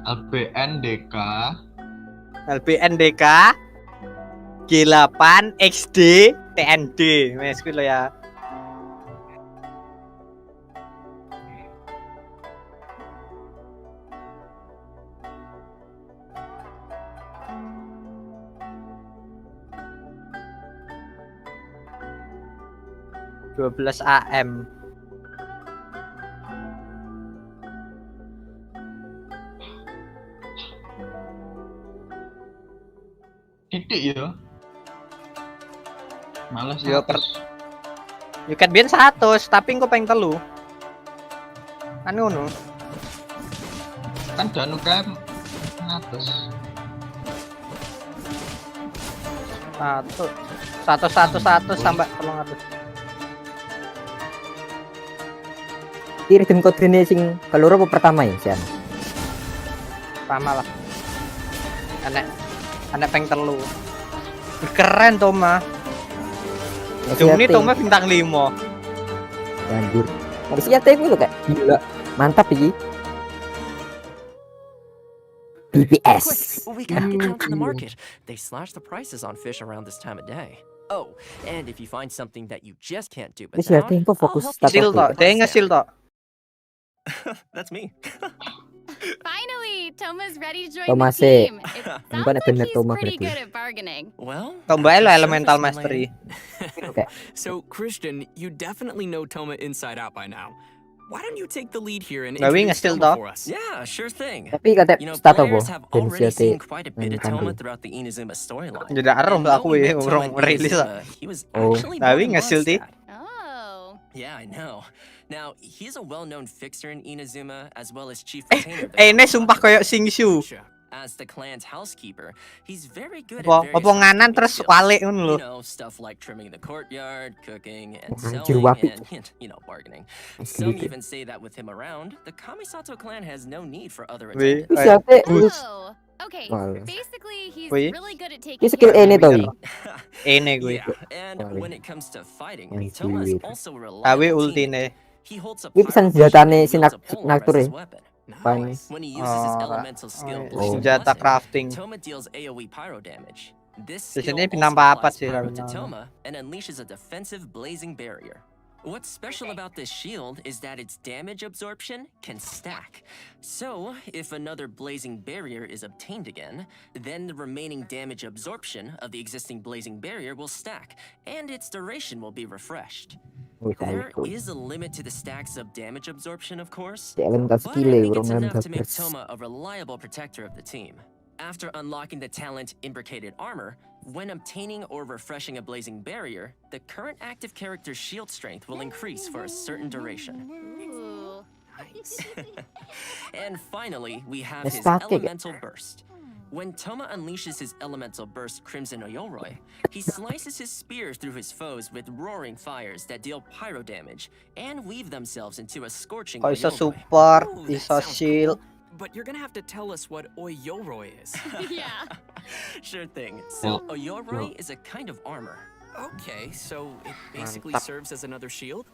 LBNDK LBNDK G8 XD TND. Wes kuwi lho ya. AM. titik ya. Males Yo, 100. You can biyen 100, tapi engko peng 3. Kan ngono. Kan janu kan 100. 1 sampai 300. Iki redeem kodene sing keloro apa pertama ya, Sian? Pertama lah. Anak peng 3. Keren Toma. Ini Toma bintang 5. Anjir. Masih ya teh lho kayak gila. Mantap iki. BPS. We gotta get down to the market. They slash the prices on fish around this time of day. Oh, and if you find something that you just can't do Wis ya without, teh kok fokus I'll help Sil you. tok, dia ngesil tok. That's me. Finally, Toma's ready to join Toma the sih. team. It sounds Bukan like bener he's Toma pretty berarti. good at bargaining. Well, Tombae lo the elemental surface mastery. Okay. So, Christian, you definitely know Toma inside out by now. Why don't you take the lead here and Gawin introduce nge-steal Toma to. for us? Yeah, sure thing. Tapi kata You know, stato po. players have already Densiate seen quite a bit of Toma throughout the Inazuma storyline. Jadi arom And aku though we ya met urung Toma in rilis Inazuma, lah. he was Oh. actually Gawin born in nge-steal, Ti. Mondstadt. Oh. Yeah, I know. Now, he's a well-known fixer in Inazuma as well as chief retainer of the Ini clan. sumpah koyo Singshu. Gotcha. As the clan's housekeeper, he's very good at Apa various nganan housekeeping terus skills. walik ngono lho. You know, stuff like trimming the courtyard, cooking, and Anjir, sewing, wapik. and, bargaining. Nice Some gitu. even say that with him around, the Kamisato clan has no need for other Wih, attendants. Wis ya teh. Oh. Okay. Wow. Basically, he's Wih. really good at Ki taking skill care of ini to. Ini gue. Yeah, and Wow. when it comes to fighting, Nice Toma is weird. also a Awe reliable ulti teammate. ne. He holds a Wih, pesan pyro senjatane potion si and wields a Naktur pole as his ya. weapon. Nice. When he uses his Oh, elemental skill, oh, Blazing senjata Blessing, crafting. Toma deals AoE pyro damage. This Di skill sini also pinambah apa applies sih pyro kalau to nama? Toma and unleashes a defensive blazing barrier. What's special about this shield is that its damage absorption can stack. So, if another blazing barrier is obtained again, then the remaining damage absorption of the existing blazing barrier will stack, and its duration will be refreshed. Wih, There cool. is a limit to the stacks of damage absorption, of course, Si elemental but I skill think urung it's enough elemental to make burst. Toma a reliable protector of the team. After unlocking the talent Imbricated Armor, when obtaining or refreshing a blazing barrier, the current active character's shield strength will increase for a certain duration. Ooh. And finally, we have Let's his start it. Elemental Burst. When Toma unleashes his Elemental Burst Crimson Oyoroi, he slices his spear through his foes with roaring fires that deal pyro damage and weave themselves into a scorching Kok iso Oyoroi. support, Ooh, that iso sounds shield. cool. But you're gonna have to tell us what Oyoroi is. Yeah. Sure thing. So, Oyoroi is a kind of armor. Okay, so it basically Mantap. serves as another shield?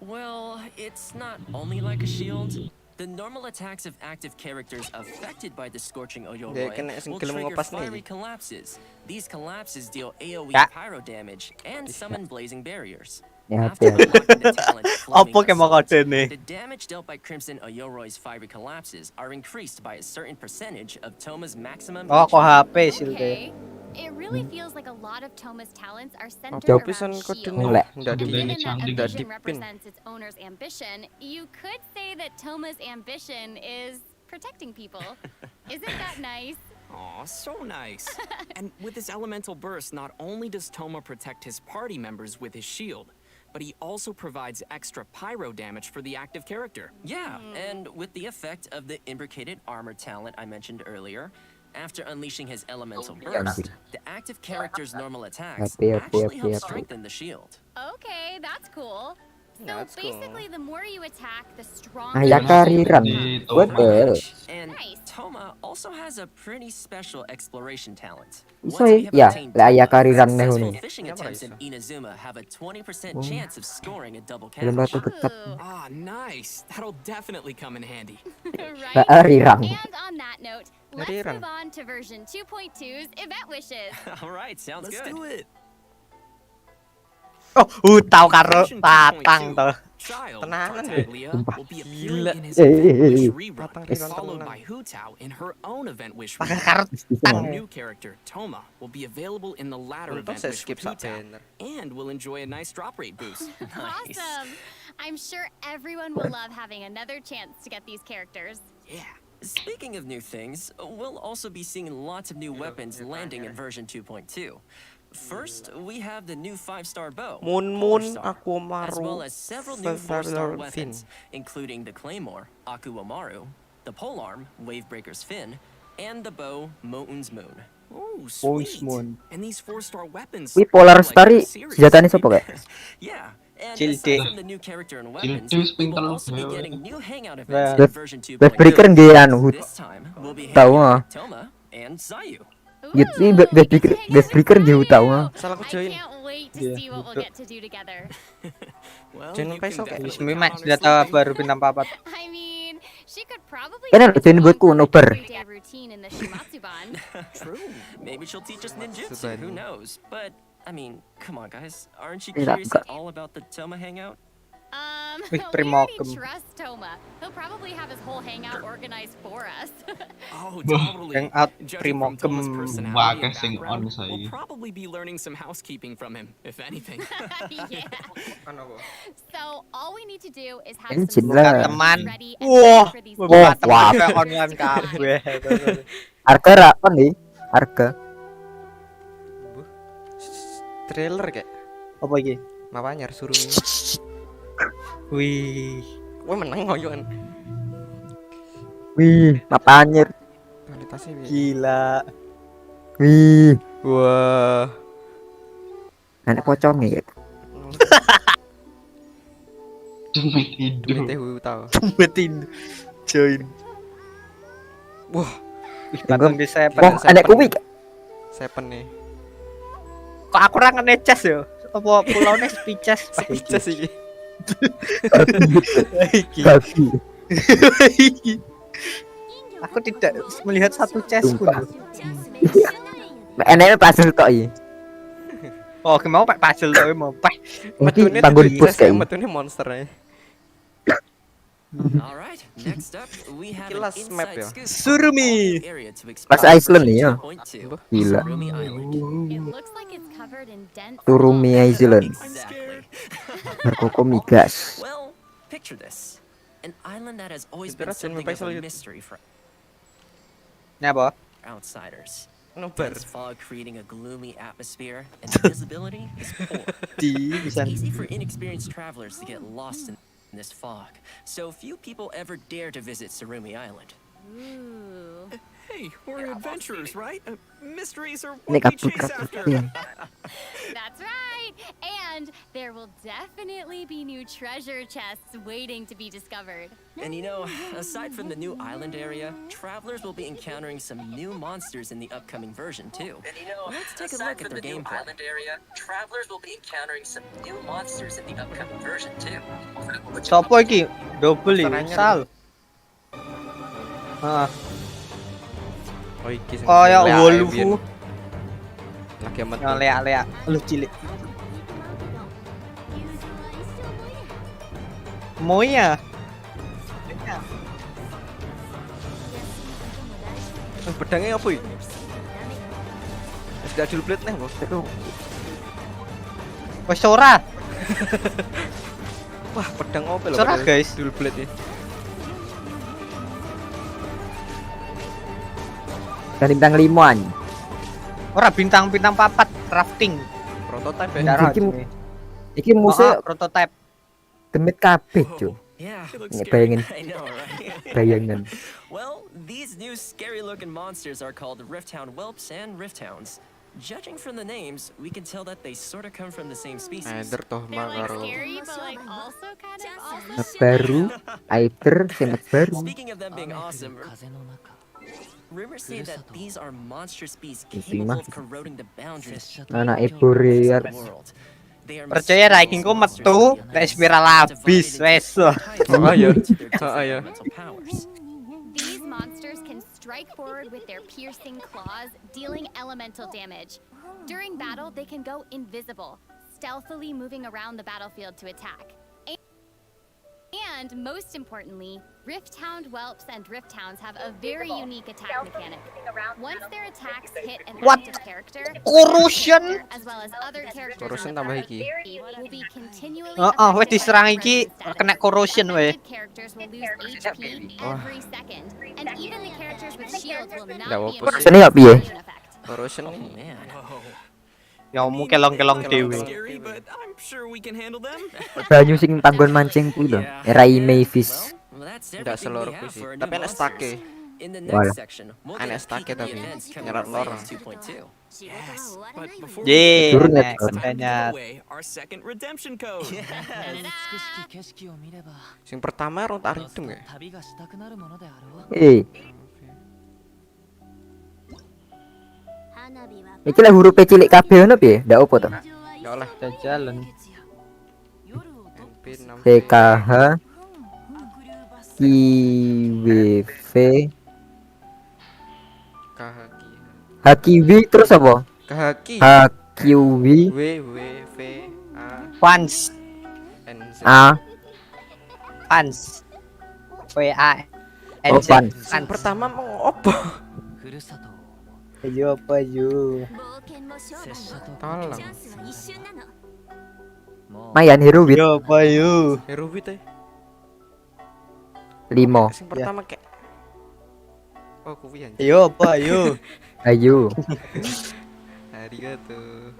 Well, it's not only like a shield. The normal attacks of active characters affected by the scorching Dia kena Oyoroi will skill trigger mengepas fiery nih. collapses. These collapses deal AoE Ya. pyro damage and summon blazing barriers. Ya, After hati-hati. unlocking the talent Flaming Apa kayak mau Assault, kode nih? the damage dealt by Crimson Oyoroi's fiery collapses are increased by a certain percentage of Toma's maximum Oh, kok HP. HP shield Okay. It really feels like a lot of Toma's talents are centered Jauh around Mulai. shield. Udah And given di that a udah vision dipin. represents its owner's ambition, you could say that Toma's ambition is protecting people. Isn't that nice? Aw, so nice. And with his elemental burst, not only does Toma protect his party members with his shield, but he also provides extra pyro damage for the active character. Yeah, and with the effect of the Imbricated Armor talent I mentioned earlier, after unleashing his Elemental Burst, the active character's normal attacks actually help strengthen the shield. Okay, that's cool. So That's cool. basically, the more you attack, the stronger Ayah the kariran. shield Di Betul. And Nice. Toma also has a pretty special exploration talent. Iso Once we have ya, obtained le ayah Toma, kariran nih successful huni. fishing attempts in Inazuma have a 20% Oh. chance of scoring a double catch. Belum batu dekat. Ooh, Ah, nice. That'll definitely come in handy. right? Kariran. And on that note, let's Nyariran. move on to version 2.2's event wishes. All right, sounds Let's good. do it. Oh, tahu karo Version tatang 2.2. tuh. Child Tenanan, Tartaglia Sumpah. will be Gila. appearing in his Eh, event eh, wish eh. rerun, Tatang followed tenanan. by Hu Tao in her own event wish Pakai rerun. karet Our tang. new character, Toma, will be available in the latter Untung event saya wish skip with Hu sak Tao, banner. and will enjoy a nice drop rate boost. Nice. Awesome. I'm sure everyone will love having another chance to get these characters. Yeah. Speaking of new things, we'll also be seeing lots of new weapons landing in version 2.2. First, we have the new 5-star bow, Mun Polar mun Star, aku as maru. well as several new 4-star Feather weapons, including the Claymore, Aku Amaru, the polearm, Wavebreaker's Fin, and the bow, Mountain's Moon. Oh, Bones sweet. Moon. And these 4-star weapons. Wih, Polar are like Star a series. senjatanya siapa kayak? Yeah, and Cilde. aside from the new character and weapons, Cilde we will pintar also be banget. getting new hangout Nah. events in version 2.2. Wavebreaker nggih anu This time, we'll be Tahu, hanging out ah. with Toma and Zayu. Gitu sih, Ooh, we get to hang out with Wavebreaker nggih tahu Zayu. ah. Salah aku I join. can't wait to Iya, see what we'll betul. get to do together. Well, Jangan you lupa can sok definitely Bismi count mak on her senjata sleeping. baru bintang 4. I mean, she could probably Kan ada teach us join buatku, one nobar. everyday routine in the Shimatsuban. True. Maybe she'll teach us ninjutsu, Sudan. who knows? But, I mean, come on guys, aren't you Iya, curious enggak. at all about the Toma hangout? Wih, We already Primokem. trust Toma. He'll probably have his whole hangout organized for us. Oh, totally. Hangout Judging from Primokem. Toma's personality Waka and sing background, on saya. we'll probably be learning some housekeeping from him, if anything. Yeah. Ano kok? So all we need to do is have Engine some lah. supplies Teman. ready and Wah, ready for these Wah, buka events. teman wah. kayak online kabeh. Harga berapa nih? Harga. Trailer kayak Apa iki? mapanya suruh. Wih. Wah, menang ngoyokan. Wih, apanya? Kualitasnya Gila. Wih, Wah. anak pocongnya gitu. Demi tidur. Mete tahu. Betin. Join. Wah. Tunggu. Bisa Wah, anak kuwi. Seven nih. Kok aku ora ngecas ya? Apa pulaunya speeches? Speeches iki. Aku tidak melihat satu chest pun. Sumpah. Enaknya puzzle tok iki. Oh, mau pak puzzle tuh mau pak. Mungkin bangun bus kayak ini. Metune monster aja. Alright, next up, we have Kilas an map inside ya. scoop Surumi. on the area to Pas explore Iceland nih ya. version 2.2, Gila. Surumi Island. It looks like it's covered in dense Turumi fog. Island. Exactly. Berkoko migas. Well, picture this. An island that has always Itu been rasanya something of pasal a gitu. mystery for Nyapa? outsiders. Nobar. Dense fog creating a gloomy atmosphere, and visibility is poor. Di It's bisa. easy for inexperienced travelers to get lost in this fog, so few people ever dare to visit Surumi Island. Ooh. Hey, we're adventurers, right? Mysteries are Ini what we kabut chase kabut. after. That's right. And there will definitely be new treasure chests waiting to be discovered. And you know, aside from the new island area, travelers will be encountering some new monsters in the upcoming version too. And you know, let's take a look at their gameplay. Island area, travelers will be encountering some new monsters in the upcoming version too. Sopo iki? Double iki. Sal. Heeh. Oh iki kayak Wolfu. Lagi amat. Yang lea-lea. Lu cilik. Moya. Pedangnya apa iki? Sudah dulu plate nih, Bos. Wes ora. Wah, pedang apa lho? Ora, guys, dulu plate ya. Dari bintang 5-an. Ora bintang-bintang papat rafting. Prototype ya. Darah. Iki musuh Prototype. demit kabeh, Cuk. Yeah, It looks Nggak scary. bayangin, I know, right? bayangan. Well, these new scary-looking monsters are called Rifthound Whelps and Rifthounds. Judging from the names, we can tell that they sort of come from the same species. toh They're like scary, but like also kind of Mat awesome. baru, Aider, semat baru. Speaking of them being awesome, rumors say that these are monstrous beasts Penting capable mah. of corroding the boundaries Anak of Eboriar. the world. They are Percaya mysterious rankingku monsters metu that nek spiral divided habis into wes. different types Oh, iya. according to their Oh, iya. different elemental powers. These monsters can strike forward with their piercing claws, dealing elemental damage. During battle, they can go invisible, stealthily moving around the battlefield to attack. And most importantly, Rifthound whelps and Rifthounds have a very unique attack mechanic. Once their attacks hit an active character, Corrosion. as well as other characters Corrosion in the tambah party, iki. will be continually Wes affected diserang by iki corrosion status. kena corrosion weh. Affected characters will lose HP every second, and even the characters with shields will not Nggak be apa-apa able sih. to Ini ya, piye? corrosion effect. Corrosion Oh nih. man. Ya omong kelong-kelong dewe. Scary, but I'm sure we can handle them. Banyu sing panggon mancing kuwi lho. Rai Mavis. Well, that's Nggak everything seluruh we have sih. for our Tapi new enak monsters. stake. In the Walah. next section, we'll Enak get a stake peek at the tapi. events coming Nyerot to lorong. Phase 2.2. Yes, but before Ye, Turun ya, enak turun. give katanya. away our second redemption code. Sing pertama rontak ridung ya. Iki lah huruf cilik kabeh ngono piye? Ndak opo to? Ya oleh. Jalan. MP 6 PKH KWV KHQ. HQV terus apa? KHQ. HQV W W V A Fans, N Z. A fans. WA. Oh, fans. Sing pertama mau opo? Ayo apa yo? Tolong. Mayan Herowit Yo apa yo? Herowi teh. 5. Sing pertama kayak oh kuwi anjir. Yo apa yo? Ayo. Arigato.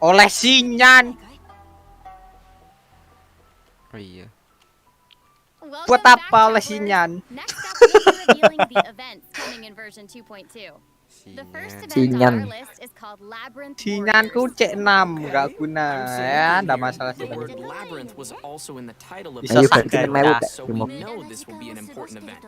Oleh sinyan. Oh iya. Welcome Buat back, apa oleh Towers. sinyan? Next up, we'll be revealing the events coming in version 2.2. The first event Sinyan. on our list is called Labyrinth Sinyanku Warriors. cek 6 gak guna ya, ndak masalah sih. The word labyrinth was also in the title of Bisa Ayo the ganti sakai mewah, dah. so Kak. we know this will be an important event.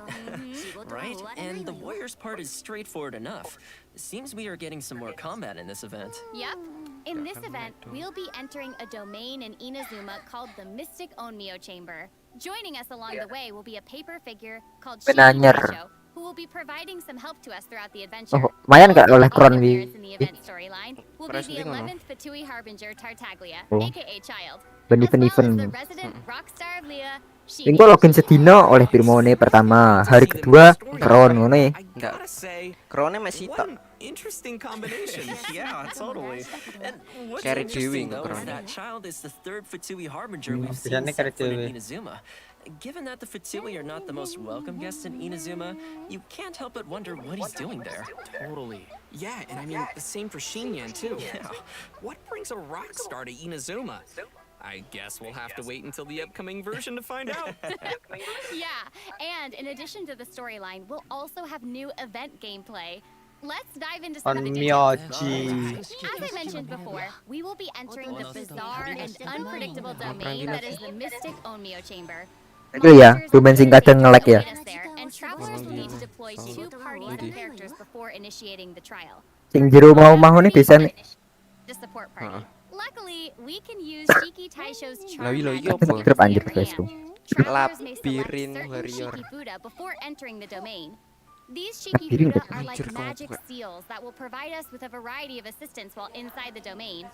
Right? And the warriors part is straightforward enough. It seems we are getting some more combat in this event. Yep. In this event, we'll be entering a domain in Inazuma called the Mystic Onmyo Chamber. Joining us along the way will be a paper figure called Shiki Penanyar. Taisho, who will be providing some help to us throughout the adventure. Oh, lumayan gak oleh Other kron players wi. in the event storyline will be Price the penting ono. 11th Fatui Harbinger Tartaglia, Oh. aka Child, Event-event. the resident rock star of Lea, Shiki. Engko login sedina oleh Pirmone pertama, hari kedua kron ngono ya. I gotta say, Krone mek what sitok. an interesting combination. Yeah, totally. And what's Carry interesting, Dewey though, is ngekeron. that Child is the third Fatui Harbinger we've seen Biasanya carry set foot in Dewey. Inazuma. Given that the Fatui are not the most welcome guests in Inazuma, you can't help but wonder what he's doing there. Totally. Yeah, and I mean, the same for Shinyan, too. Yeah. What brings a rock star to Inazuma? I guess we'll have to wait until the upcoming version to find out. Yeah, and in addition to the storyline, we'll also have new event gameplay. Let's dive into some of the details. Onmyoji. As I mentioned before, we will be entering the bizarre and unpredictable domain that is the Mystic Onmyo Chamber. Itu ya, domain sing kadang nge-lag ya. And travelers will need to deploy 2 parties of characters before initiating the trial. Sing jero mau ngene biasane The support party. Luckily, we can use Shiki Taisho's Lah, charm iya, magic iya, to apa? Trip get anjir, in guys, hand. tuh. Travelers may select Labirin certain warrior. Shiki Buddha before entering the domain. These Shiki Labirin Buddha apa? are like Anjir, kok magic buka. seals that will provide us with a variety of assistance while inside the domain.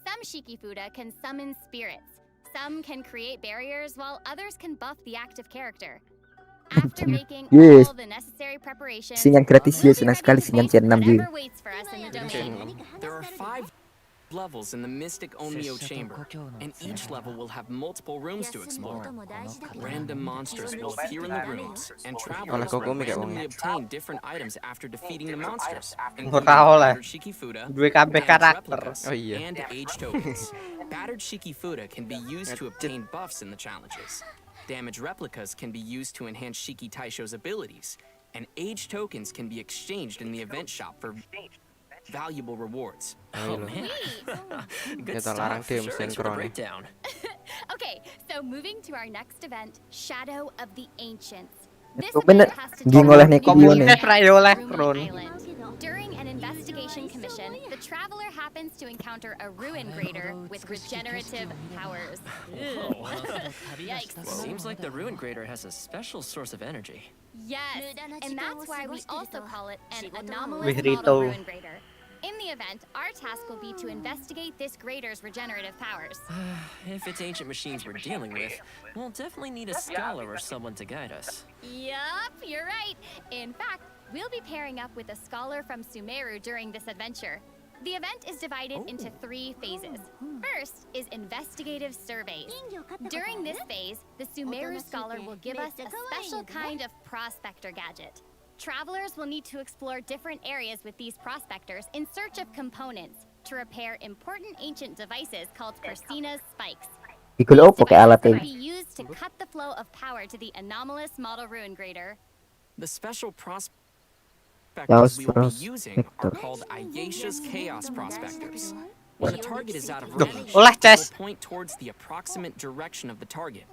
Some Shiki Buddha can summon spirits. Some can create barriers, while others can buff the active character. After making Yes. all the necessary preparations, Sinyan gratis we'll ya, be senang ready sekali to sinyan face C6 ya. whatever waits for us in the domain. There are 5 levels in the Mystic Onmyo Chamber, and each level will have multiple rooms to explore. Random monsters will appear in the rooms, and travelers kok will komik ya, randomly wong? obtain different items after defeating the monsters, Ora oleh. battered Shikifuda, Duwe kabeh damaged karakter. replicas, Oh, iya. and age tokens. Battered Shikifuda can be used to obtain buffs in the challenges. Damaged replicas can be used to enhance Shiki Taisho's abilities, and age tokens can be exchanged in the event shop for valuable rewards. Oh man, good Kita larang stuff. dia Sure, mesin thanks for the krone. breakdown. Okay, so moving to our next event, Shadow of the Ancients. This Itu bener, event has to ging do oleh with Neko the Komunitas Bione. Rayo oleh Rumen Kron. Island. During an investigation commission, the traveler happens to encounter a ruin grader with regenerative powers. Yikes. Seems like the ruin grader has a special source of energy. Yes, and that's why we also call it an anomalous Wih, model Rito. ruin grader. In the event, our task will be to investigate this grader's regenerative powers. If it's ancient machines we're dealing with, we'll definitely need a scholar or someone to guide us. Yup, you're right. In fact, we'll be pairing up with a scholar from Sumeru during this adventure. The event is divided into 3 phases. First is investigative surveys. During this phase, the Sumeru scholar will give us a special kind of prospector gadget. Travelers will need to explore different areas with these prospectors in search of components to repair important ancient devices called Persina's spikes. Pikul opo kayak alat Can eh. be used to cut the flow of power to the anomalous model ruin grader. The special Chaos prospectors we will be using are prospector. called Ayesha's Chaos Prospectors. When a target is out of Duh, range, olah, it Ces. will point towards the approximate direction of the target.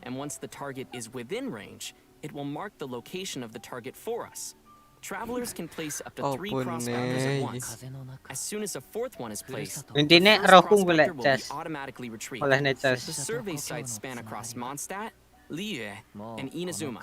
And once the target is within range, it will mark the location of the target for us. Travelers can place up to Oh, 3 prospectors at punai. once. As soon as a 4th one is placed, Intinya the first rohku golek prospector will be Ces. automatically retrieved. Oleh The Ces. survey sites span across Mondstadt, Liyue, and Inazuma.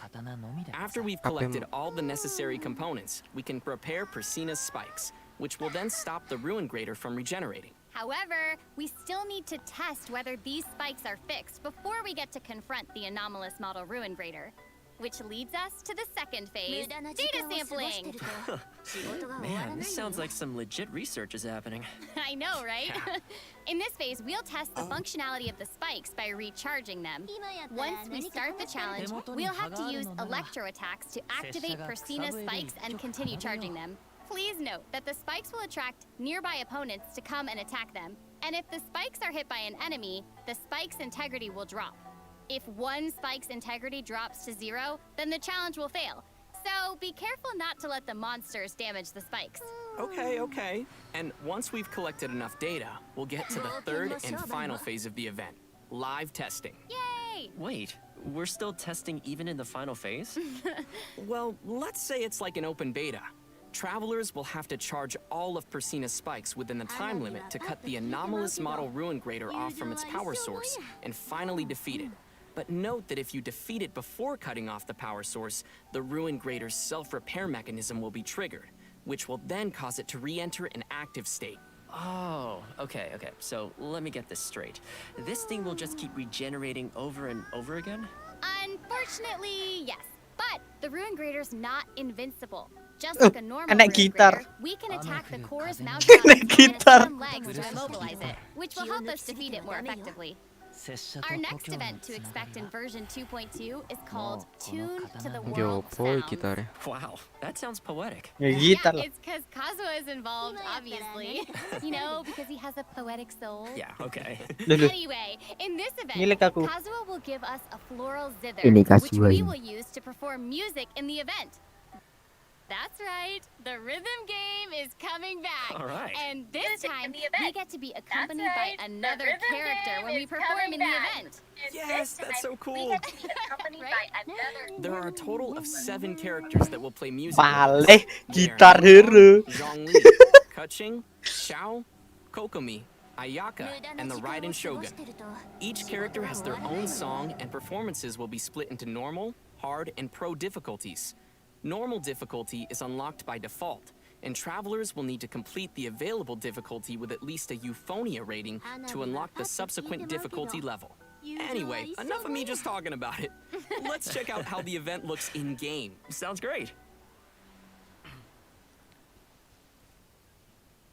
After we've collected all the necessary components, we can prepare Persina's spikes, which will then stop the ruin grader from regenerating. However, we still need to test whether these spikes are fixed before we get to confront the anomalous model ruin grader. Which leads us to the second phase, data sampling. Man, this sounds like some legit research is happening. I know, right? In this phase, we'll test the functionality of the spikes by recharging them. Once we start the challenge, we'll have to use electro attacks to activate Persina's spikes and continue charging them. Please note that the spikes will attract nearby opponents to come and attack them. And if the spikes are hit by an enemy, the spike's integrity will drop. If one spike's integrity drops to 0, then the challenge will fail. So be careful not to let the monsters damage the spikes. Okay. And once we've collected enough data, we'll get to the 3rd and final phase of the event, live testing. Yay! Wait, we're still testing even in the final phase? Well, let's say it's like an open beta. Travelers will have to charge all of Persina's spikes within the time limit to cut the anomalous model ruin grader off from its power source and finally defeat it. But note that if you defeat it before cutting off the power source, the ruin grader's self-repair mechanism will be triggered, which will then cause it to re-enter an active state. Oh, okay. So let me get this straight. This thing will just keep regenerating over and over again? Unfortunately, yes. But the ruin grader's not invincible. Just like a normal Anak ruin gitar. grader, we can attack the core's mouse Anak button and its gitar. front legs to immobilize it, which will help us defeat it more effectively. Our next event to expect in version 2.2 is called Tune to the World Jopo Sounds. gitarnya. Wow, that sounds poetic. Ya Yeah, gitar lah. it's because Kazuha is involved, obviously. You know, because he has a poetic soul. Yeah, okay. Dulu. Anyway, in this event, Milik aku. Kazuha will give us a floral zither, Ini which Kazuha we ini. will use to perform music in the event. That's right, the rhythm game is coming back. All right. And this time, we get to be accompanied by another character when we perform in the event. Yes, that's so cool. Right? There are a total of 7 characters that will play music. Baleh They are gitar Nako, hero. Zhongli, Keqing, Xiao, Kokomi, Ayaka, and the Raiden Shogun. Each character has their own song, and performances will be split into normal, hard, and pro difficulties. Normal difficulty is unlocked by default, and travelers will need to complete the available difficulty with at least a Euphonia rating to unlock the subsequent difficulty level. Anyway, enough of me just talking about it. Let's check out how the event looks in-game. Sounds great.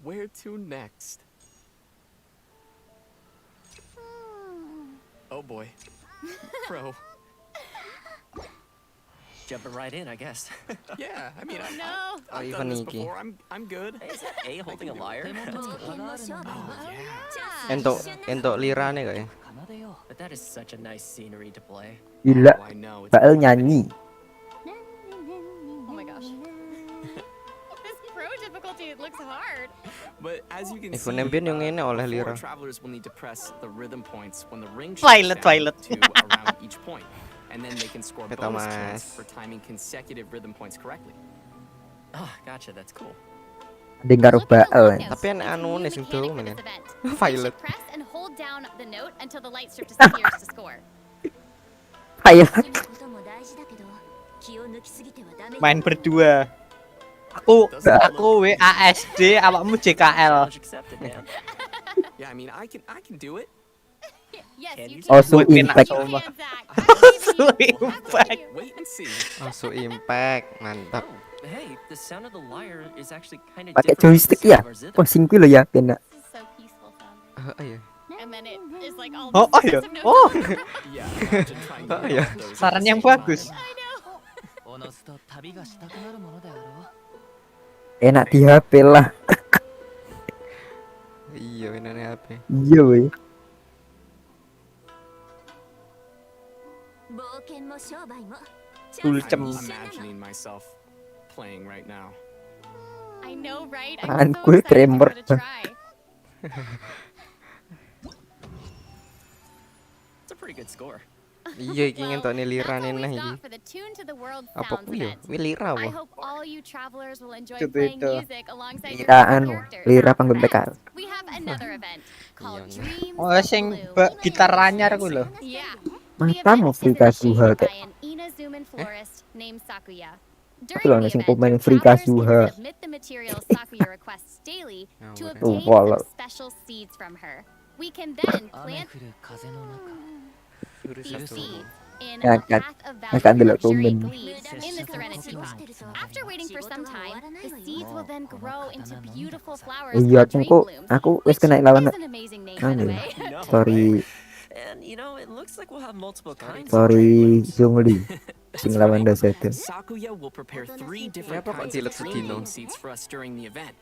Where to next? Oh boy. Pro. Jumping right in, I guess. Yeah, I mean, No. I've even done this Nikki. before. I'm good. Is that A holding a lyre? Entok lirane kak ya. But that is such a nice scenery to play. Gila. Oh, I know. It's Bael nyanyi. Oh my gosh. This pro difficulty looks hard. But as you can see, Iphone Ambien yung ini oleh before, lira. travelers will need to press the rhythm points when the ring Twilight, shifts down Twilight. to around each point. And then they can score Kita bonus points mas. for timing consecutive rhythm points correctly. Ah, gotcha, that's cool. Dengar Look at the baal. lock notes. Tapi It's a anu new nih sing mechanic tuh for mana. this event. Violet. Press and hold down the note until the light strip disappears to score. Ayo. Main berdua. Aku WASD, awakmu JKL. Challenge accepted, man. Yeah, I mean, I can do it. Yes, you Oh, can. so Wih, impact. You Sumpah. can, Zach. I believe in you. So I believe impact. you. Wait and see. Langsung impact, mantap. Oh, hey, the sound of the lyre is actually kind of Pakai different from the joystick sound ya. of our zither. Pusing kuwi lo ya, kena. This is so peaceful sounding. Iya. And then it is like all Oh, these iya. sorts of notes. Oh, Yeah, imagine trying to Oh, hit yeah. all those at saran the yang same bagus. time. I know. Enak di HP lah. Iya, mainannya HP. Iya weh. Dulcem. I'm imagining myself playing right now. I know, right? Tangan I'm so gue excited to give tremor. it a try. It's a pretty good score. Iya, iki Well, ngentok that's all liranin we've nah got iki. for the Tune to the World Apa Sounds ku ya? event. Wi lira I apa? hope all you travelers will enjoy Itu, playing itu. music alongside your Lira favorite anu, characters. lira panggung Next, PKL. we have another event called Iya. Dreams Oh, of sing Bloom. gitar anyar ku lho. Yeah. Matamu Free Kazuha by kayak. an Inazuman florist named Sakuya. Tapi During lo the sing event, pemain Free travelers Kazuha. can submit the materials Sakuya requests daily to Ngawur ya. obtain Walah. some special seeds from her. We can then plant Jurus these satu. seeds in Ya, a kan. path of Ya, kan, value delok luxury komen. gleeds in the Serenity Pot. After waiting for some time, the seeds will then grow into beautiful flowers Iya, called dream aku blooms, aku wis which kena lawan. is an amazing name, by the Anu. way. No Sorry, way. And you know, it looks like we'll have multiple kinds of sorry dream blooms. Zhongli. Sing lawan Dasetan. Sakuya will prepare 3 different Kenapa kok kinds jilat of dream sedino? bloom seeds for us during the event.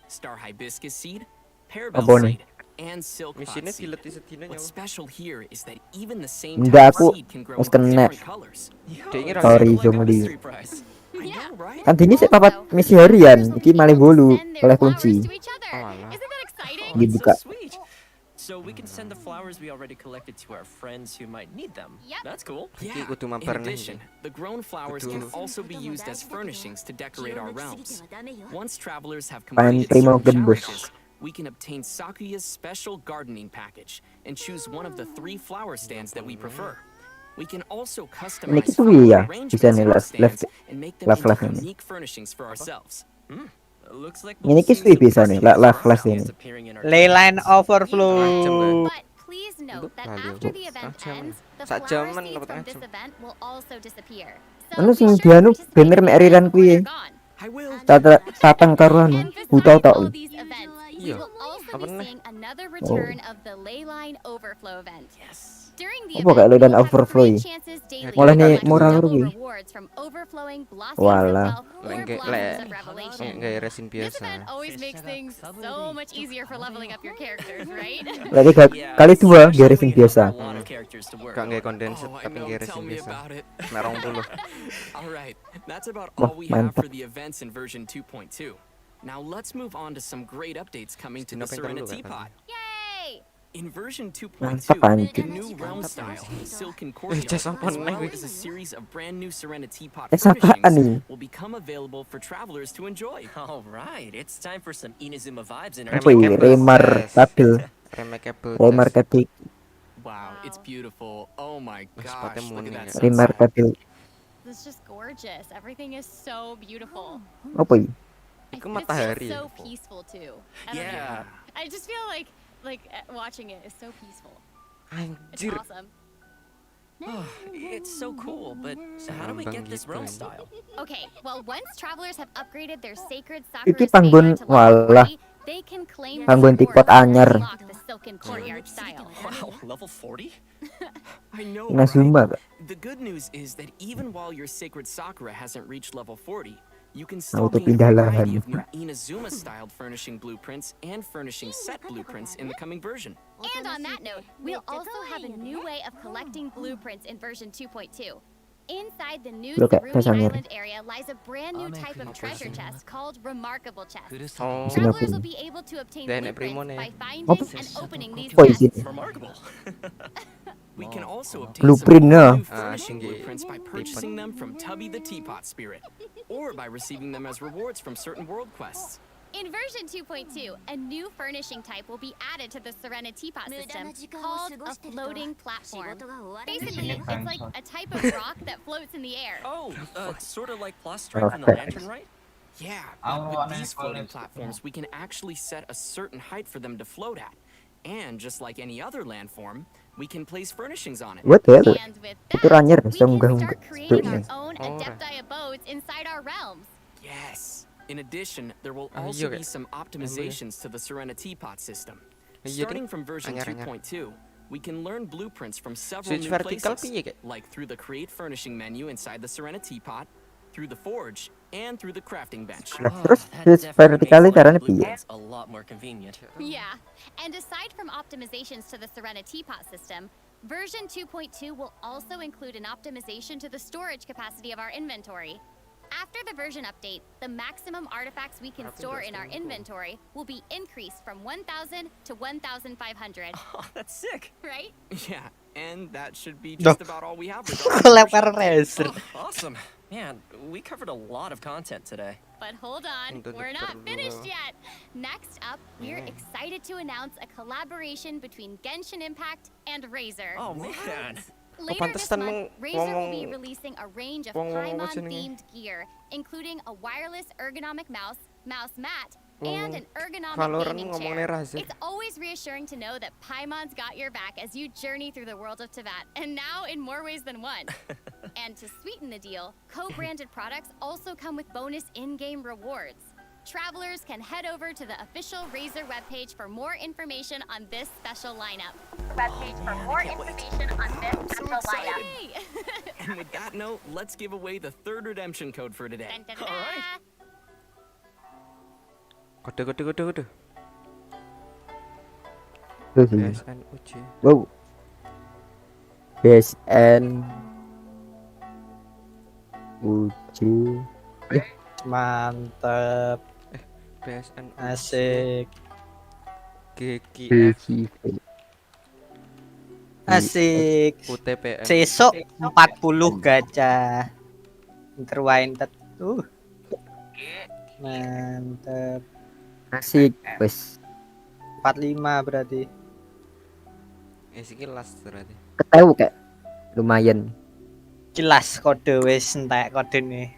Star hibiscus seed, Apa pearbell nih? seed, and silk Mesinnya seed. dilatih sedina What's nyawa. special here is that even the same Enggak, type aku of seed can grow wis into kena. different colors. Dia ngira Sorry, gitu. Like a Zhongli. mystery prize. I Yeah. know, right? Kan ini sih papat Also, misi harian. travelers will Iki be malih able to bolu send their oleh flowers kunci. to each other. Oh, alah. Isn't that exciting? Oh, Gitu, that's Kak. so sweet. So we can send the flowers we already collected to our friends who might need them. Yep. That's cool. Yeah. kudu In mampir nih. addition, the grown flowers Kudu. can also be used as furnishings to decorate our realms. Once travelers have Pan completed primo certain gembos. challenges, we can obtain Sakuya's special gardening package and choose one of the 3 flower stands that we prefer. We can also customize gitu ya, flower bisa arrangements nih in our left stands and make them left into ini. unique furnishings for ourselves. Looks like Ini we'll see kiswi some bisa nih, customs lah for flash ourselves ini. appearing in our Leyline games. overflow. But please note that Radio. after the event Setengah jam. ends, the Sak flower jaman seeds dapat from setengah this jam. event will also disappear. Anu be sing sure to dianu participate bener in the mek event ariran before kuwi. they're gone. I will. Tatang karo anu, And butau besides tok. all these events, we Iya. will also Apa be nih? seeing another return of the Leyline Overflow event. Yes. During the Apa kayak event, Leyline we'll have Overflow 3 ya? chances daily Mulai to nih, collect murah double rugi. rewards from overflowing blossoms Walah. of wealth or Lek blossoms of lek revelation. enggak resin This biasa. event always makes things so much easier for leveling up your characters, right? Berarti kali 2 garis yang biasa. A lot of characters to work Gak nggak on. kondenset Oh, I tapi know. nggak Tell resin me biasa. about it. Merong puluh. All right, that's about Wah, all we have mantap. for the events in version 2.2. Now let's move on to some great updates coming to the Sinopin dulu, Serenity Kak. Pot. Yay! In version Mantap, 2.2, anjir. a new realm style, Silken Jas Courtyard, apaan as well nih? as a series of brand new Serenity Pot Jas apaan furnishings nih? will become available for travelers to enjoy. All right, it's time for some Inazuma vibes in our Apa ya? Remarkable. Remarkable. Wow, it's beautiful. Oh my Wah, gosh, spotnya look muning at that ya. sunset. Remarkable. This is just gorgeous. Everything is so beautiful. Apa ya? Iku It matahari. feels so peaceful too. I don't know. Yeah. I just feel like watching it is so peaceful. It's Anjir. awesome. It's so cool, but how do we get this realm Gitu. style? Okay, well, once travelers have upgraded their sacred Iki Sakura panggon to level walah. 40, they can claim Panggon the tikot rewards and anyar. unlock the Silken Courtyard style. Wow, level 40? I know, Inazuma right? kak. The good news is that even while your sacred Sakura hasn't reached level 40, you can still Auto gain a pindah variety lahan. of new Inazuma-styled furnishing blueprints and furnishing set blueprints in the coming version. And on that note, we'll also have a new way of collecting blueprints in version 2.2. Inside the new Look at Sarumi pasangnya. Island area lies a brand new type of treasure chest called Remarkable Chest. Oh, Travelers will be able to obtain Dan primo blueprints nih. by finding Apa? and opening these Oh, chests. izin. Remarkable. We can also obtain Blueprint some na. new furnishing tinggi. blueprints by purchasing them from Tubby the Teapot Spirit, or by receiving them as rewards from certain world quests. In version 2.2, a new furnishing type will be added to the Serenity Pot system called a floating platform. Basically, it's like a type of rock that floats in the air. Oh, sort of like plastrite from the lantern, right? Yeah, but with these floating platforms, we can actually set a certain height for them to float at. And just like any other landform, we can place furnishings on it. What ya tuh? And with Itu runner that, we bisa can munggah-munggah. start creating our Tuh, own Oh, Adepti abodes inside our realms. Yes. In addition, there will Ah, also iya, be Kak. some optimizations to the Serenity Pot system. Iya, Starting Kak. from version Anyar-anyar. 2.2, we can learn blueprints from several Switch new vertical places, piye, Kak? like through the Create Furnishing menu inside the Serenity Pot, through the Forge, and through the crafting bench. Nah, Oh, terus that switch definitely makes vertikalnya learning caranya piye? blueprints a lot more convenient. Yeah, and aside from optimizations to the Serenity Pot system, version 2.2 will also include an optimization to the storage capacity of our inventory. After the version update, the maximum artifacts we can store in our inventory will be increased from 1,000 to 1,500, Oh, that's sick. right? Yeah, and that should be Duh. just about all we have regarding Lempar version. racer. Oh, awesome. Man, we covered a lot of content today. But hold on, Untuk we're not perlu- finished yet. Next up, we're excited to announce a collaboration between Genshin Impact and Razer. Oh, man. Later this pantesan month, Razer will be ngomong- releasing a range of ngomong apa Paimon-themed gear, including a wireless ergonomic mouse, mouse mat, and an ergonomic Valorant gaming ngomongnya chair. Razer. It's always reassuring to know that Paimon's got your back as you journey through the world of Teyvat, and now in more ways than one. And to sweeten the deal, co-branded products also come with bonus in-game rewards. Travelers can head over to the official Razer webpage for more information on this special lineup. Webpage for more information on this so special lineup. excited. And with that note, let's give away the third redemption code for today. Dun, dun, dun, All right. dun. Kode. Tuh sih. PSN UJ. Wow. BSN UJ. Mantep, PSN asik, GGF asik. UTPN. Sesok 40 gacha. Interwinded. Mantep. Asik, wes. 45 berarti. Sekilas berarti. Ketemu kayak lumayan. Jelas kode wis entek kode nih.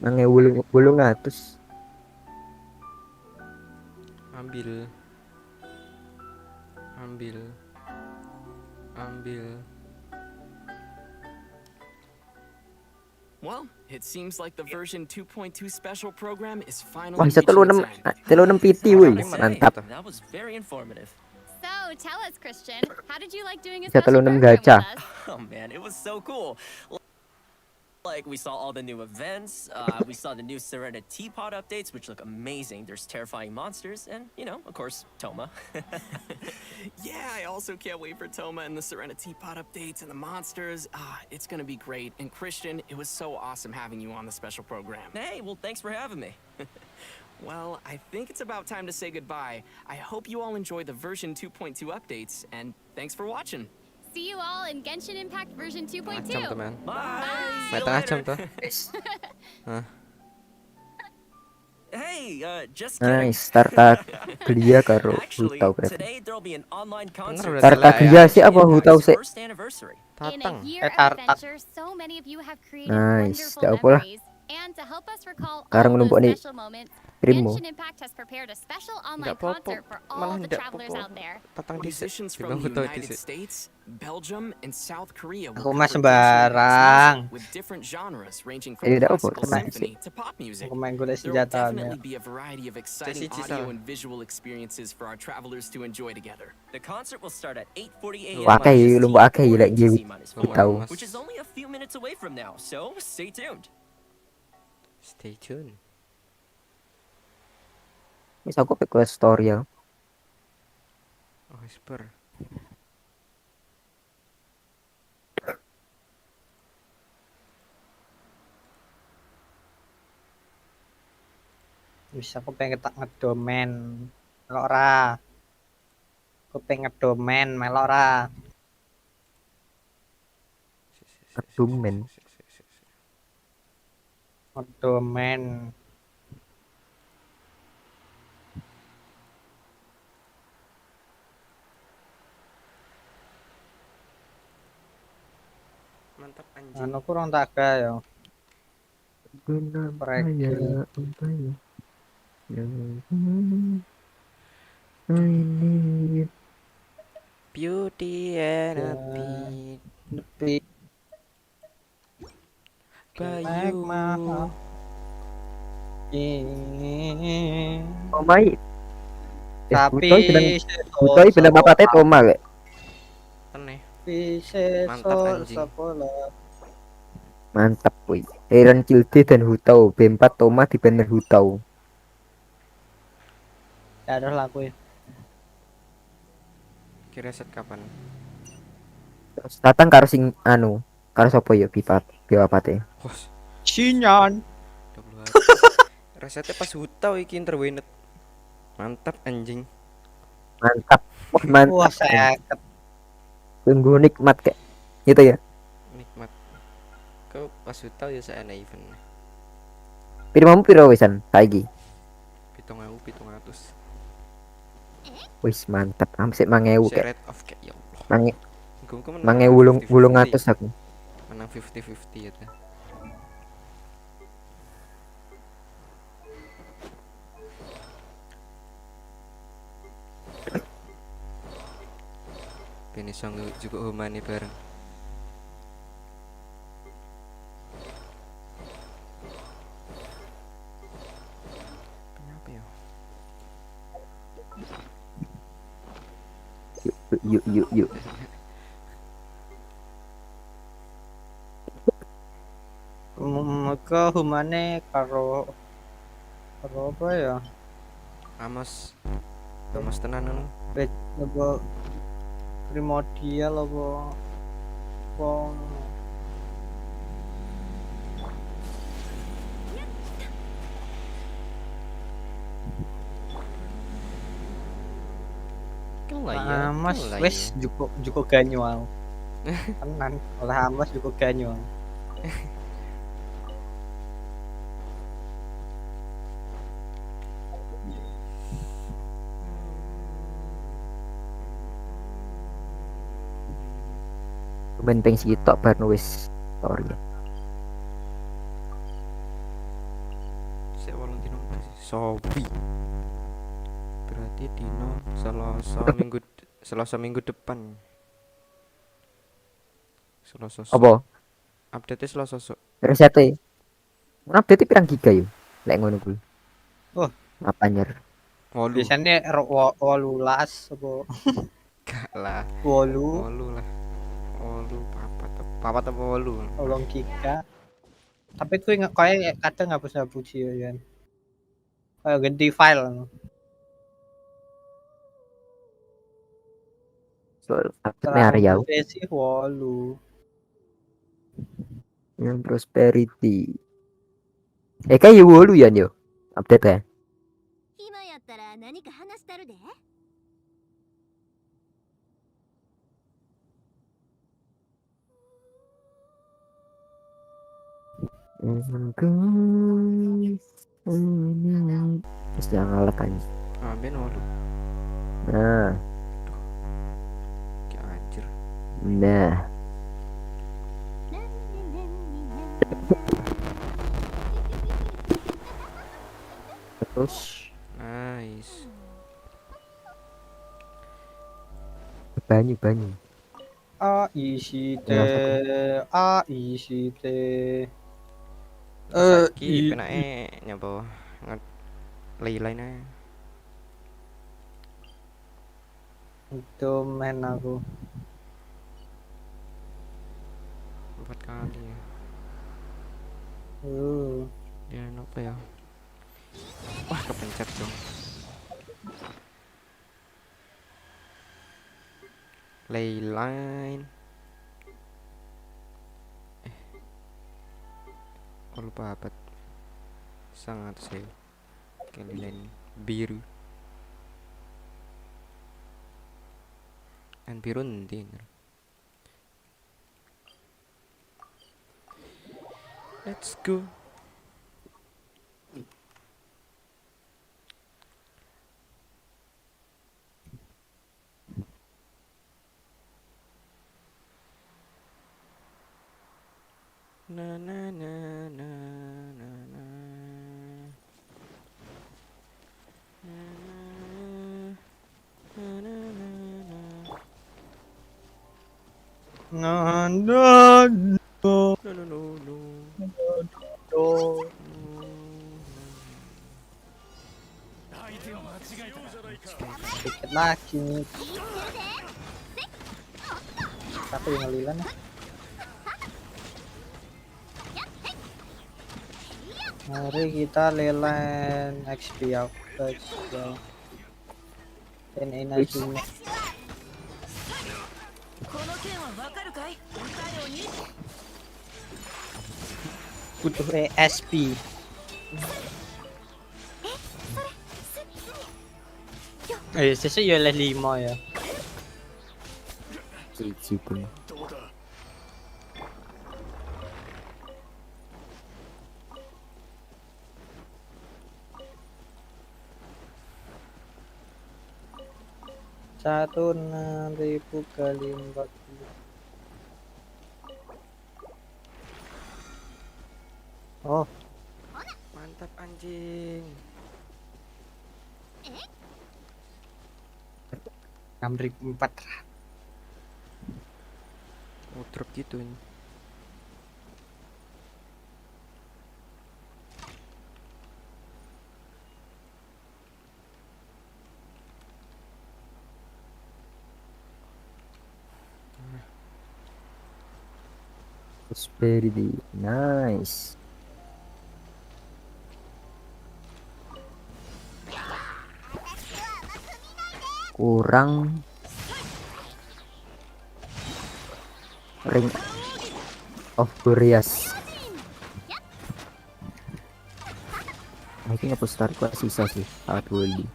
Mangai wulung atus. Ambil. Well, it seems like the version 2.2 special program is finally Wah, bisa reaching telu 6 its end. PT woi. Say, Mantap. That was very informative. So, tell us, Christian, how did you like doing a Bisa special telu 6 program with gacha. us? Oh, man, it was so cool. Like, we saw all the new events, we saw the new Serenity Pod updates, which look amazing. There's terrifying monsters, and, you know, of course, Toma. Yeah, I also can't wait for Toma and the Serenity Pod updates and the monsters. It's gonna be great. And Christian, it was so awesome having you on the special program. Hey, well, thanks for having me. Well, I think it's about time to say goodbye. I hope you all enjoy the version 2.2 updates, and thanks for watching. See you all in Genshin Impact version 2.2. Macam teman. Bye. See Main you tengah later. jam tuh. Hah. Hey, just kidding. Nice, Tartaglia karo Actually, Hutau keren. today there'll be an online Bener concert. berarti lah ya. Tartaglia sih apa Hutau sih? First anniversary. In a Tatang. year of Tartak. adventure, so many of you have created Nice, wonderful tak apalah. memories. And to help us recall Sekarang all numpuk those nih special moments, primo. Genshin Impact has prepared a special online Nggak apa-apa, concert for malah all the nggak travelers apa-apa. out there. Tatang di Musicians Bang from the Hutau United di States, Belgium, and South Korea will Aku mah cover traditional dance sembarang. music with different genres ranging from Tidak apa, classical tenang symphony to pop music. Aku main golek There will senjata definitely nih. be a variety of exciting Sisi audio salah. and visual experiences for our travelers to enjoy together. The concert will start at 8:40 a.m. Wah, kayak on lumba akeh EST, gila, or gitu. TC-4, Tahu. which is only a few minutes away from now. So stay tuned. Stay tune. Bisa aku pakai quest story ya. Oh, Whisper. Bisa aku pengen tak ngedomen. Melok ora. Aku pengen ngedomen melok ora. Abdomen. Odomen. Mantap anjing. Anu kurang tak ga ya. Guna Pregel. upaya. Ini Beauty and a beat. Nepi. Like Bayu. mahal. Omai. Tapi Butoi film apa teh Toma gak? Aneh. Mantap, Mantap anjing. sekolah. Mantap woi. Aaron Kilde dan Hutau. B4 Toma di banner Hutau. Ya udah lakuin. Kira set kapan? Terus datang karo sing anu. Karo sapa ya Bipa teh. Hos. Sinyan. 20 hari. Resetnya pas hutau iki interwenet. Mantap anjing. Mantap. Wah, Wah, mantap. saya Sungguh nikmat kayak gitu ya. Nikmat. Kau pas hutau ya saya event. Pirmamu piro wisan saiki? 7.700. Wis mantap. Hampir 1000 kayak. Share of kayak ya Allah. Mangi Gua mangi wulung atus aku. Menang 50-50 ya teh. Penisong juga humani bareng. Kenapa ya? Yuk. Mereka humane karo apa ya? Amos tenan anu. Apa primordial apa Mas wes cukup ganyo aku. Tenan, oleh Mas cukup ganyo. Ben peng sitok bar wis sorry. Sik 8 dino Sobi. Berarti dino Selasa minggu depan. Selasa. Apa? Update Selasa. Reset e. Update pirang giga yo? Lek ngono kuwi. Oh, apa nyer? Biasanya 18 apa? Gak lah. 8 lah. 8 apa 8? 8 giga. Tapi kuwi kayak kadang ngapus-hapus ya kan. Kayak ganti file. Soal update area sih 8. yang prosperity. Kayak 8 ya yo. Update ya. 今やったら何か話したるで。Terus jangan ngalah kan. Ben 8. Nah, Kayak anjir. nah. Terus Nice. banyu. isi teh. Saiki penake nyapa lain ae. Itu main aku. 4 kali ya. Ya apa ya? Wah, kepencet dong. Leyline. Lupa apa? Sangat saya. Leyline biru. And biru nanti. Let's go. Na na na na na na. Na na na na na. No, no, no, No no no no. no. Sedikit lagi nih. Satu yang ngelilan ya. Mari kita lelan XP ya. Dan energi. Butuh ESP. Sesuk ya level 5 ya. Siji pun. Satu 6.000 kali 40. Oh, Mantap anjing. 6.400. Oh, drop gitu ini. Prosperity. Nice. Kurang Ring of Boreas. Nah, ini ngapus start gua sisa sih saat beli.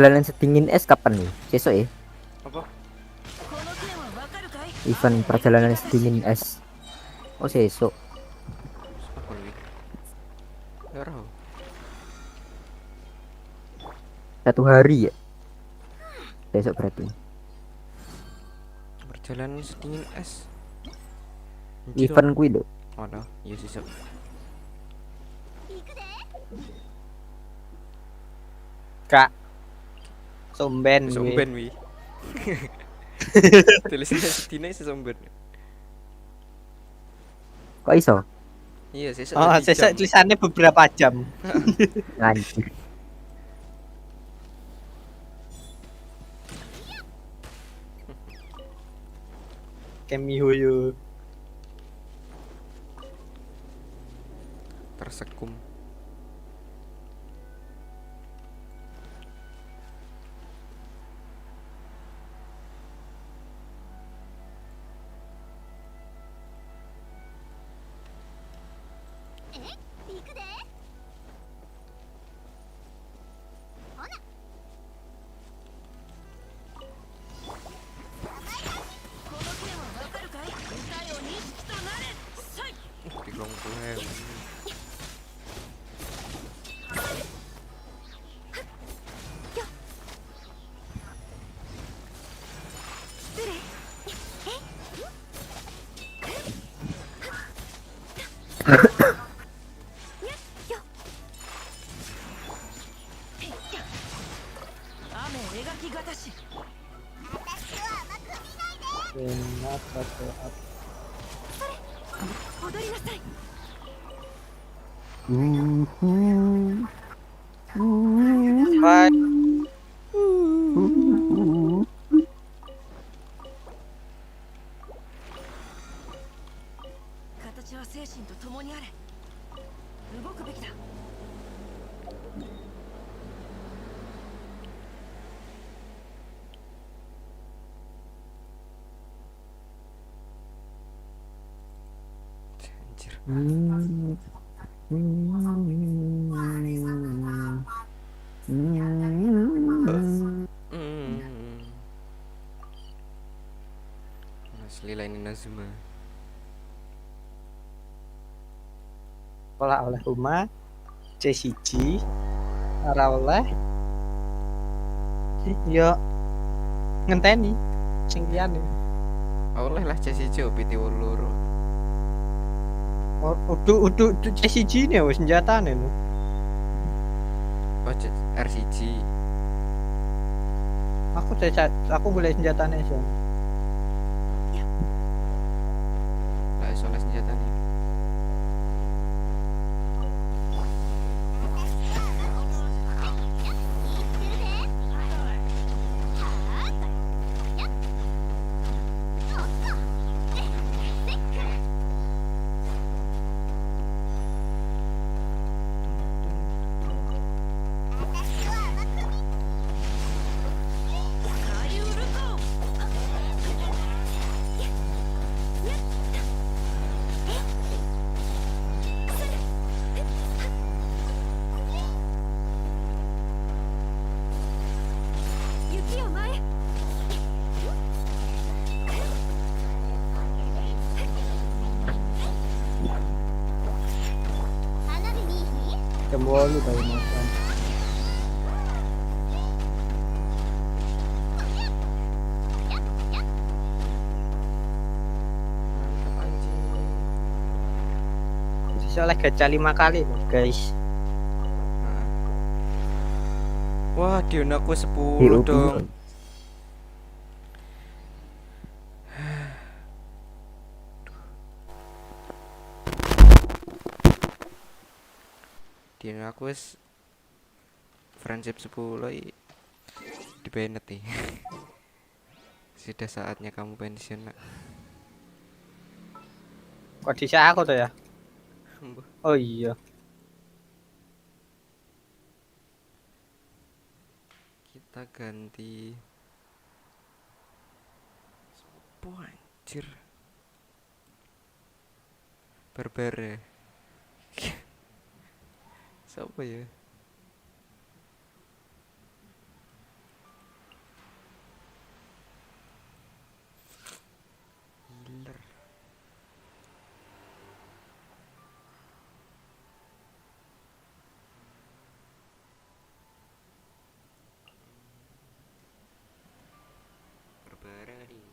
Perjalanan setingin es kapan nih? Besok ya? Apa? Event perjalanan setingin es. Oh, besok. Apa nih? Nggak tahu. 1 hari ya? Besok berarti. Perjalanan sedingin es. Event kuwi lho. Oh no, iya sih sob. Kak. Somben gue. Somben wi. Tulisannya sedina sesomben. Kok iso? Iya, sesuk Oh, lebih sesuk jam. tulisannya beberapa jam. Anjir. Kemihoyo. Tersekum. Digong tuh. Enak atau apa? Hai. 形は精神と共にあれ。動くべきだ。Hmm. Asli lain Nazuma. Pola oleh rumah C1 ora oleh yo ngenteni sing liyane. Oleh lah C1 PT Wolur. Udu C1 ne wis senjatane lho. Oh R1. Aku boleh senjatane sih. Lah iso oleh senjata nih. Jam 8 kali makan. Soalnya gacha 5 kali loh guys. Wah, Dion aku 10 DOP. dong. Dion aku wis friendship 10 di banned nih. Sudah saatnya kamu pensiun, Nak. Kok bisa aku tuh ya? Oh iya. Kita ganti Sopo anjir. Barbara. Siapa ya? Healer. Barbara nih.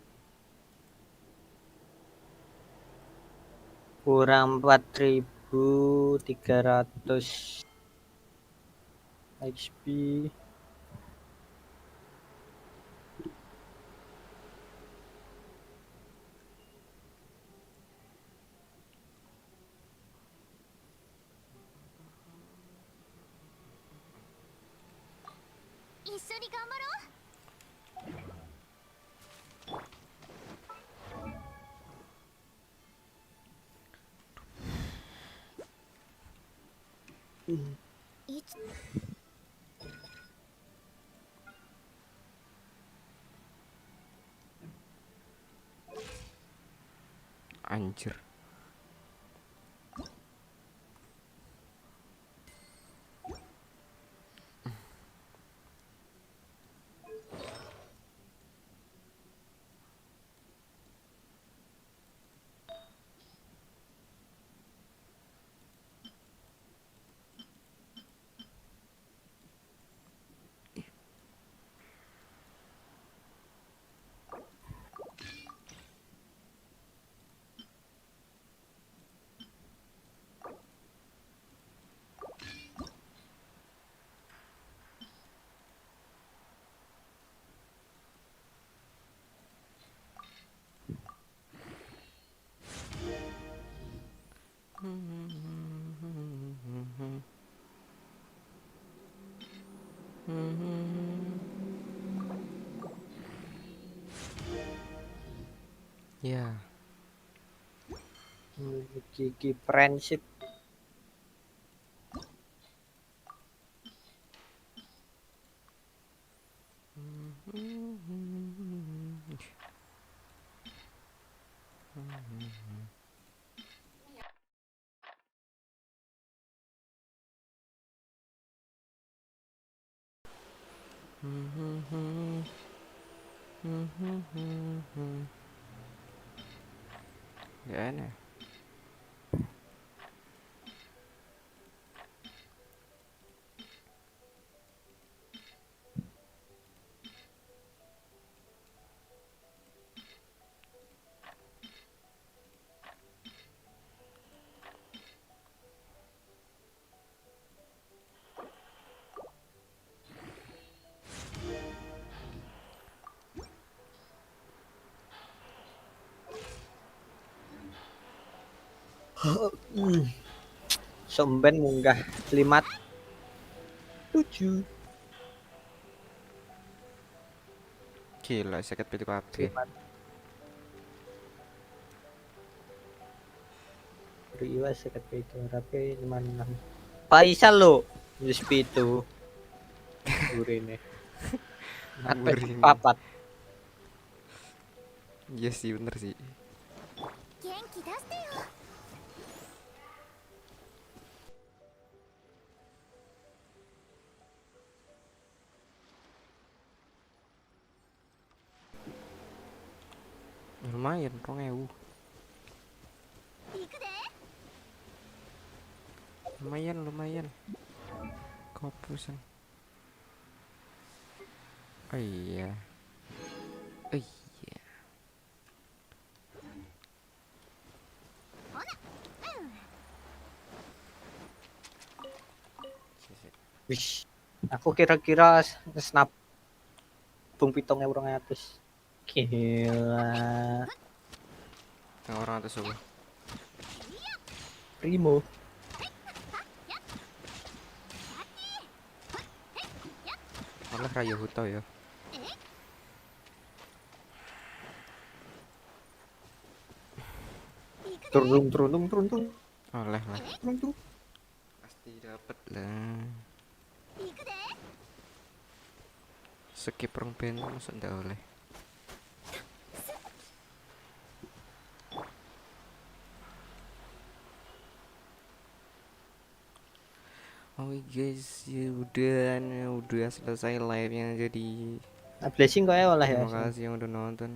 Kurang 4.300 XP. Anjir. Ya. Gigi friendship. Gak ada. Somben munggah 57. Gila, sakit pitu kabeh. Riwa seket itu tapi 56. Faisal lo wis pitu. Urine. Ngatek Urine. papat. Iya sih, bener sih. 元気出してよ Lumayan, 2000. 行くで Lumayan. Kopusan. Oh iya. Oh iya. Wis. Aku kira-kira snap bung 7.200. Gila. Orang atas apa? Primo. Malah Raya Huto ya. Turun. Oleh lah. Turun. Pasti dapat lah. 行くで Skip rong ben masuk ndak oleh. Oh guys, ya udah selesai live-nya, jadi Blessing kok ya oleh ya. terima kasih yang udah nonton.